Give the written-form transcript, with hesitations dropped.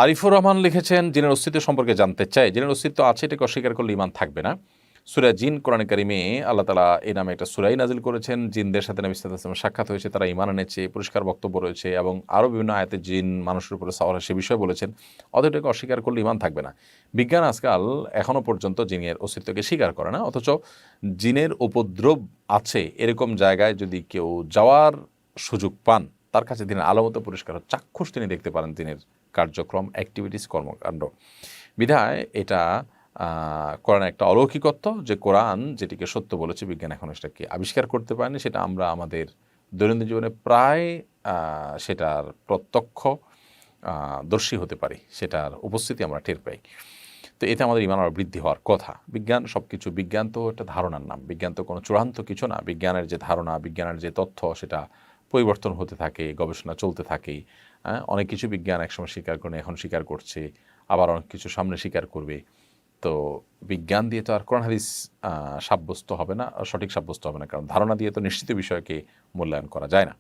আরিফুর রহমান লিখেছেন, জিনের অস্তিত্ব সম্পর্কে জানতে চাই। জিনের অস্তিত্ব আছে, এটাকে অস্বীকার করলে ঈমান থাকবে না। সূরা জিন কোরআনে কারিমে আল্লাহ তাআলা এই নামে একটা সূরাই নাজিল করেছেন। জিনদের সাথে নবী সাল্লাল্লাহু আলাইহি ওয়াসাল্লামের সাক্ষাৎ হয়েছে, তারা ঈমান এনেছে, পরিষ্কার বক্তব্য রয়েছে এবং আরও বিভিন্ন আয়াতে জিন মানুষের উপরে সওয়ার হয় সে বিষয়ে বলেছেন। অতএব এটাকে অস্বীকার করলে ঈমান থাকবে না। বিজ্ঞান আজকাল এখনও পর্যন্ত জিনের অস্তিত্বকে স্বীকার করে না, অথচ জিনের উপদ্রব আছে এরকম জায়গায় যদি কেউ যাওয়ার সুযোগ পান, তার কাছে দিনের আলামত পরিষ্কার চাক্ষুষ তিনি দেখতে পারেন দিনের কার্যক্রম, অ্যাক্টিভিটিস, কর্মকাণ্ড। বিধায় এটা কোরআনের একটা অলৌকিকত্ব, যে কোরআন যেটিকে সত্য বলেছে, বিজ্ঞান এখন সেটাকে আবিষ্কার করতে পারেনি। সেটা আমরা আমাদের দৈনন্দিন জীবনে প্রায় সেটার প্রত্যক্ষ দর্শী হতে পারি, সেটার উপস্থিতি আমরা টের পাই। তো এতে আমাদের ঈমান আরও বৃদ্ধি হওয়ার কথা। বিজ্ঞান সব কিছু, বিজ্ঞান তো একটা ধারণার নাম, বিজ্ঞান তো কোনো চূড়ান্ত কিছু না। বিজ্ঞানের যে ধারণা, বিজ্ঞানের যে তথ্য, সেটা পরিবর্তন হতে থাকে, গবেষণা চলতে থাকে। অনেক কিছু বিজ্ঞান একসময় স্বীকার করে, এখন স্বীকার করছে, আবার অনেক কিছু সামনে স্বীকার করবে। তো বিজ্ঞান দিয়ে তো আর কোরআন হাদিস সাব্যস্ত হবে না, সঠিক সাব্যস্ত হবে না, কারণ ধারণা দিয়ে তো নিশ্চিত বিষয়কে মূল্যায়ন করা যায় না।